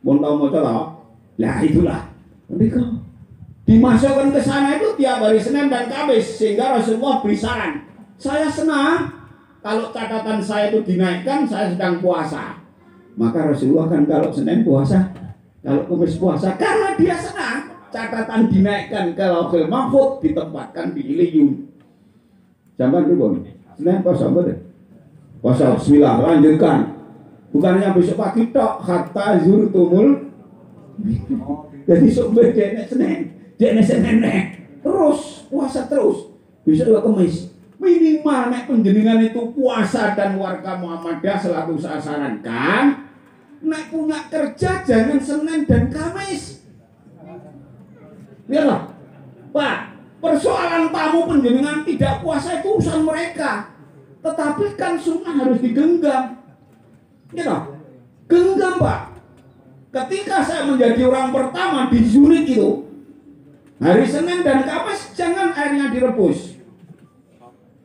Mau tahu mau tahu? Nah itulah. Dimasukkan ke sana itu tiap hari Senin dan Kamis sehingga Rasulullah beri saran. Saya senang kalau catatan saya itu dinaikkan, saya sedang puasa. Maka Rasulullah kan kalau Senin puasa, kalau Kamis puasa, karena dia senang catatan dinaikkan ke Lauhil Mahfuz, ditempatkan di Illiyun. Zaman dulu, Senin puasa apa deh? Puasa bismillah, lanjutkan. Bukannya besok pagi tok, hatta zurtumul. Jadi sok Senin, Senin terus puasa terus. Besok juga Kamis. Minimal nek penjenengan itu puasa dan warga Muhammadiyah selalu saya sarankan. Nek punya kerja jangan Senin dan Kamis. Lihatlah, Pak, persoalan tamu penjenengan tidak puasa itu urusan mereka. Tetapi kan sunnah harus digenggam. Lihatlah, genggam Pak. Ketika saya menjadi orang pertama di unit itu, hari Senin dan Kamis jangan airnya direbus.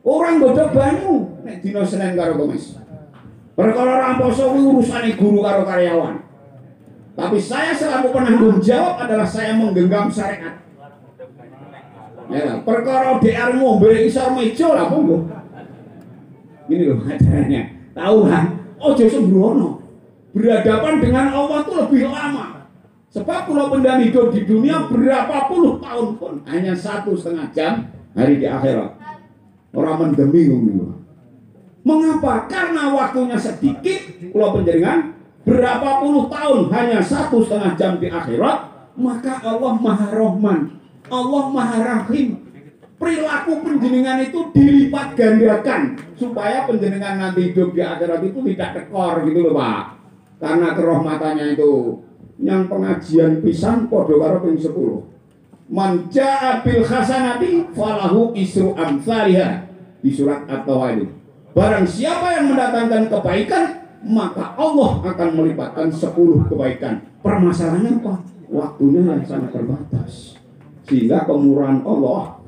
Orang bodoh banyu nek dino Senin karo Kamis. Perkara ramposo urusane guru karo karyawan. Tapi saya selaku penanggung jawab adalah saya menggenggam syariat. Ya, perkara DR ngombe isor meja lah monggo. Ini loh acaranya. Tahu kan? Ojo sembrono. Berhadapan dengan Allah itu lebih lama. Sebab kalau benda hidup di dunia berapa puluh tahun pun hanya 1,5 jam hari di akhirat. Orang mendemi ngomong. Mengapa? Karena waktunya sedikit. Kalau penjaringan berapa puluh tahun hanya 1,5 jam di akhirat, maka Allah Maha Rahman, Allah Maha Rahim. Perilaku penjenengan itu dilipat gandakan supaya penjenengan nanti hidup di akhirat itu tidak tekor gitu loh Pak. Karena kerahmatannya itu yang pengajian pisan podo karo ping 10. Man jaa bil hasanati falahu isru amsalihha di surat At-Taha itu. Barang siapa yang mendatangkan kebaikan, maka Allah akan melipatkan 10 kebaikan. Permasalahannya apa? Waktunya yang sangat terbatas. Sehingga kemurahan Allah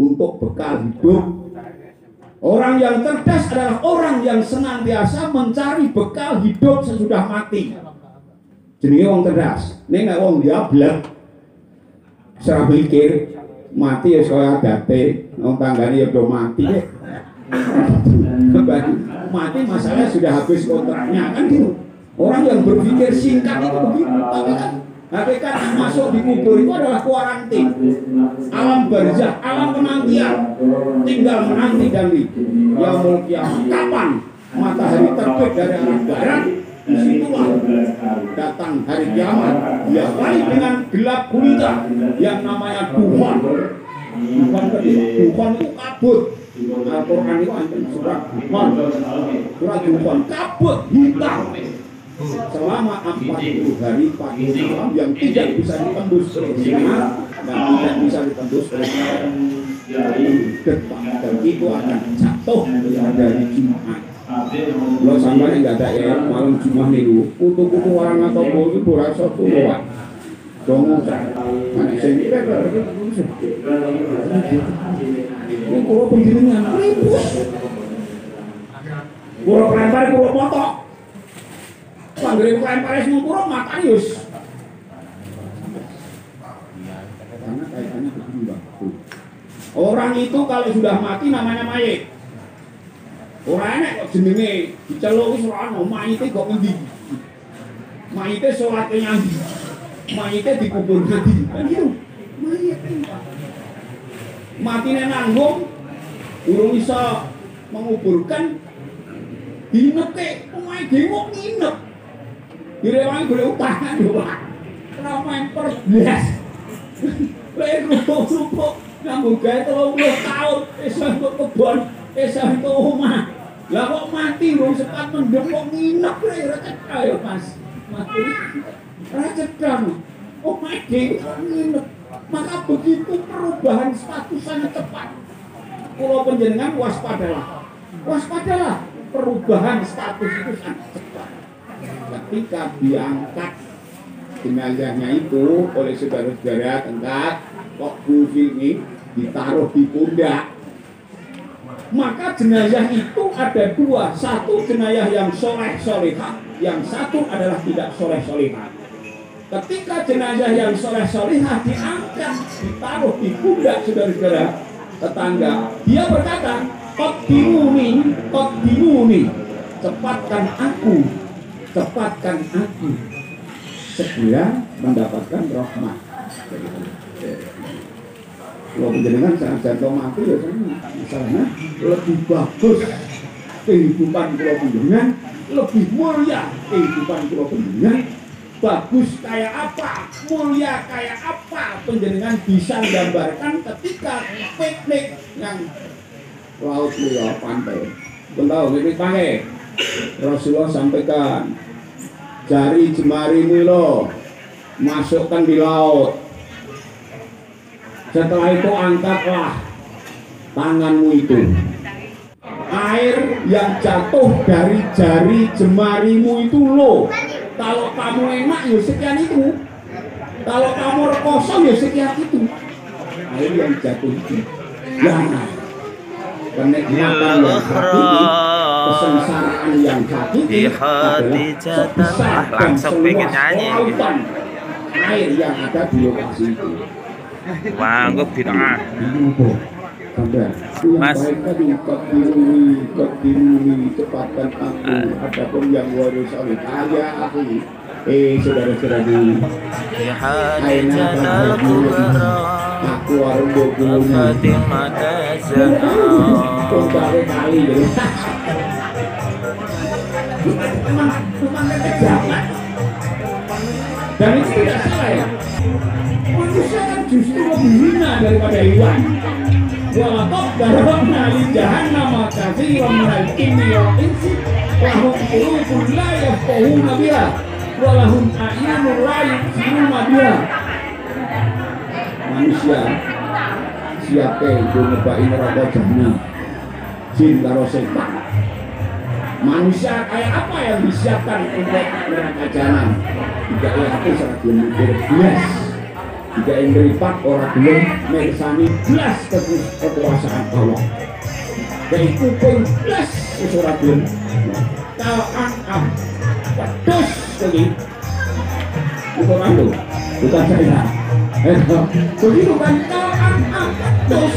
untuk bekal hidup. Orang yang cerdas adalah orang yang senantiasa mencari bekal hidup sesudah mati. Jenenge wong cerdas. Nek nek wong jablek ora mikir mati ya kaya adate, wong tanggane ya do mati. Mati masalah sudah habis kontraknya kan gitu. Orang yang berpikir singkat itu begitu, tapi kan hakikat masuk di kubur itu adalah kuarantin, alam barzah, alam penantian, tinggal menanti dan di yaumul qiyamah. Kapan matahari terbit dari arah barat, disitulah datang hari kiamat. Dia balik dengan gelap gulita yang namanya duhan. Duhan itu kabut. Al-Quran itu antum surat Duhan. Surat Duhan kabut hitam selama 40 hari 40 malam yang tidak bisa ditembus oleh sinar dan tidak bisa ditembus oleh depan, dan itu akan jatuh dari Jumat. Lo sampai nggak ada ya malam Jumat itu kutu-kutu orang atau bolu itu rasa tuh Dongo kan. Mana sing iki ini kulo penjenengan ribut. Kulo lempar kulo potok. Panggere lempar semua kulo matanius. Karena kaitannya begini Bang. Orang itu kalau sudah mati namanya mayit. Orang enek kok jenenge diceluk wis ora ono mayite kok ngendi. Mayite salate nyandi. Mayite dikubur ngendi. Kan gitu. Mayit matine nanggung urung bisa menguburkan dineke omahe dhewe nginep. Direwangi golek utangan lho Pak. Ora main perbelas. Lek rupo-rupo nyambung gawe 30 tahun iso entuk kebon, iso entuk omah. Lah kok mati wong sempat mendem kok nginep ora cetha ya Mas. Mati. Ora cetha. Omahe dhewe kok nginep. Maka begitu perubahan status sangat cepat. Pulau penjenengan waspadalah. Waspadalah, perubahan status itu sangat cepat. Ketika diangkat jenazahnya itu oleh saudara-saudara tengkat kok ini ditaruh di pundak. Maka jenazah itu ada dua. Satu jenazah yang soleh solehah, yang satu adalah tidak soleh solehah. Ketika jenazah yang soleh-solehah diangkat, ditaruh di pundak saudara-saudara tetangga, dia berkata, Qadimuni, cepatkan aku, segera mendapatkan rahmat. Kalau penjenengan sangat jatuh mati ya misalnya lebih bagus kehidupan pulau penjenengan, lebih mulia kehidupan pulau penjenengan. Bagus kayak apa, mulia kayak apa, penjenengan bisa gambarkan ketika piknik yang laut liya pantai. Tahu piknik pakai Rasulullah sampaikan jari jemarimu lo masukkan di laut. Setelah itu angkatlah tanganmu itu. Air yang jatuh dari jari jemarimu itu lo. Kalau kamu enak ya sekian itu. Kalau kamu rekoso ya sekian itu. Air yang jatuh itu. Ya. Kenikmatan yang hakiki, kesengsaraan yang hakiki adalah sebesar dan seluas lautan air yang ada di lokasi itu. Wah, gue bid'ah. Mas, Qadimuni, cepatkan aku. Adapun yang waris oleh kaya aku. Saudara-saudara di aku warung 20 kembali kali dan itu tidak salah ya. Manusia kan justru lebih hina daripada hewan. Walaupun darabna li jahannam katsiran minal jinni wal insi lahum qulubun la yafqahuna biha wa lahum a'yunun la yubsiruna biha. Manusia siapa itu nyobain neraka jahanam, jin karo setan. Manusia kayak apa yang disiapkan untuk neraka jahanam? Tidak hati sangat belum mikir belas. Jika yang beripat orang belum meresani belas kekuasaan Allah. Dan kuping belas orang belum ta'am pedus lagi. Bukan aku, bukan saya. Begitu kan ta'am pedus.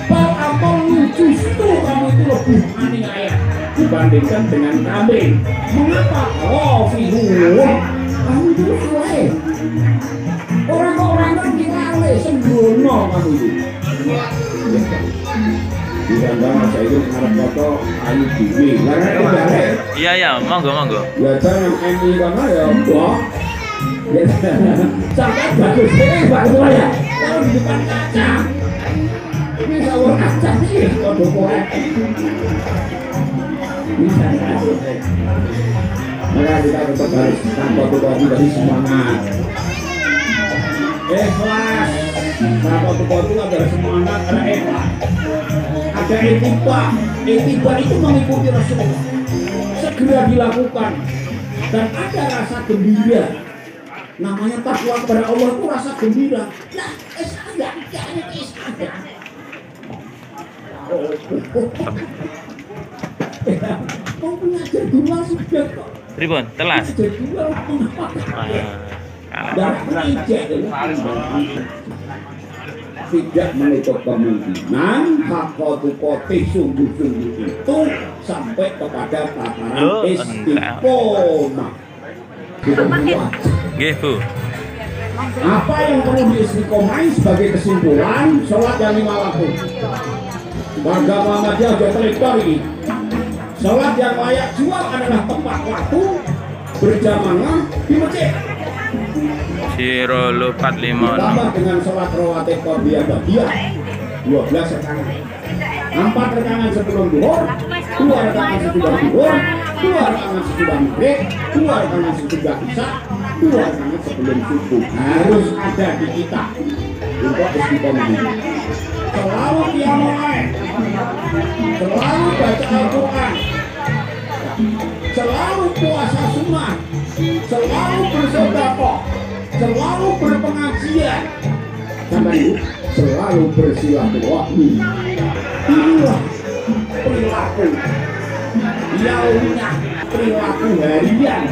Bal justru kamu itu lebih aniaya dibandingkan dengan kambing. Mengapa? Oh, fihun kamu itu alay. Orang-orang kan kita alay sembrono kamu itu. Di dalam saya itu ngarep foto Ayu Dewi. Iya ya, monggo. Ya jangan MI karena ya mbok. Sampai bagus ya. Kalau di depan kaca. Ini sawur kaca sih kode korek. Bisa. Maka kita tetap harus tanpa foto dari semangat. Ikhlas. Tanpa foto adalah semangat karena ikhlas. Ada etiba itu mengikuti Rasulullah. Segera dilakukan dan ada rasa gembira. Namanya takwa kepada Allah itu rasa gembira. Nah, ada. Mau mengajar dua sudah kok. Pripun? Telas. Tidak menutup kemungkinan hakotukote sungguh-sungguh itu sampai kepada tataran istiqomah. Nggih, Bu. Apa yang perlu diistiqomahi sebagai kesimpulan sholat yang 5 waktu? Warga Muhammadiyah Jawa Tengah ini, sholat yang layak jual adalah tepat waktu berjamaah di masjid. Sirolo 456. Ditambah dengan sholat rawatib qardiyah ba'diyah 12 rakaat. 4 rakaat sebelum zuhur, 2 rakaat sesudah zuhur, 2 rakaat sesudah maghrib, 2 rakaat sesudah isya, 2 rakaat sebelum subuh. Harus ada di kita untuk istiqomah ini. Selalu qiyamul lail, selalu baca Al-Quran, selalu puasa sunnah, selalu bersedekah, selalu berpengajian, sampai selalu bersilaturahmi. Inilah perilaku yaumiyah, perilaku harian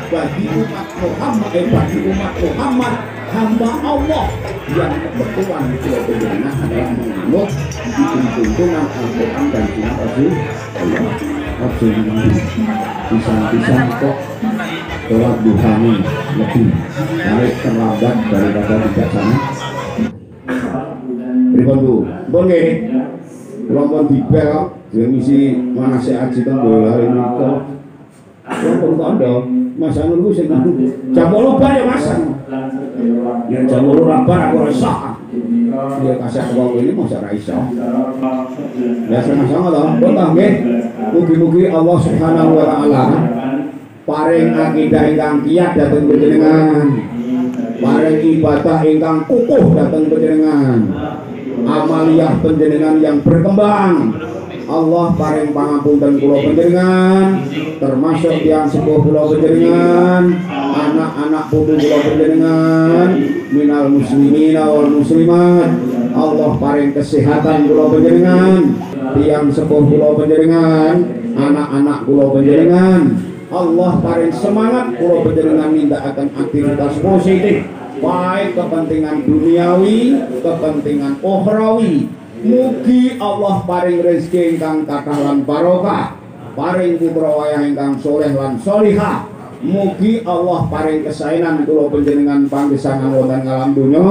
bagi umat Muhammad, hamba Allah yang kebetulan kebetulan adalah menganut tuntunan Al-Quran dan Sunnah Rasulullah. Pisang-pisang kok sholat duha lebih baik terlambat daripada bijaksana. Pripun Bu? Pun nggih. Kula pun dibel yang isi manase aji teng bola menika. Kula pun kandha Mas Anur ku sing jam 8 bar ya Mas. Ya jam 8 bar aku ora iso. Ya kasih wong ini mosok ora iso. Ya sama-sama to. Pun nggih. Mugi-mugi Allah Subhanahu wa taala paring akidah ingkang kiyat dhateng panjenengan, paring ibadah ingkang kukuh dhateng panjenengan, amaliyah panjenengan yang berkembang. Allah paring pangapunten kula panjenengan, termasuk yang sepuh kula panjenengan, anak-anak putu kula panjenengan, minal muslimin wal muslimat. Allah paring kesehatan kula panjenengan, tiang sepuh kula panjenengan, anak-anak kula panjenengan. Allah paling semangat kula panjenengan nindakaken aktivitas positif baik kepentingan duniawi, kepentingan ukhrawi. Mugi Allah paring rezeki ingkang kathah lan barokah, paring putra wayah ingkang soleh lan solihah. Mugi Allah paring kesaenan kula panjenengan panggesangan wonten alam donya.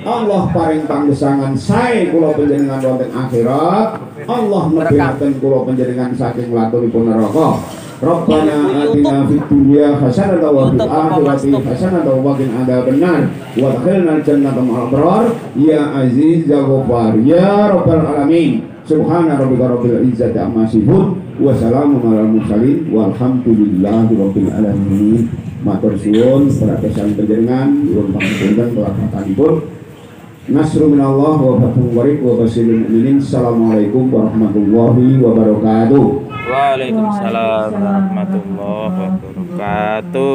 Allah paring panggesangan sae kula panjenengan wonten akhirat. Allah nebihaken kula panjenengan saking latunipun neraka. Rabbana atina fid dunya hasanatan wa fil akhirati hasanatan wa qina adzabannar wa adkhilna jannata ma'al abrar ya aziz ya ghaffar ya rabbal alamin. Subhana rabbika rabbil izzati amma yasifun wa salamun alal mursalin walhamdulillahi rabbil alamin. Matur suwun prakesan panjenengan nyuwun pangapunten kelampatanipun. Nasrul minallah wa fathun qarib wa basyiril mu'minin. Assalamualaikum warahmatullahi wabarakatuh. Waalaikumsalam warahmatullahi wabarakatuh.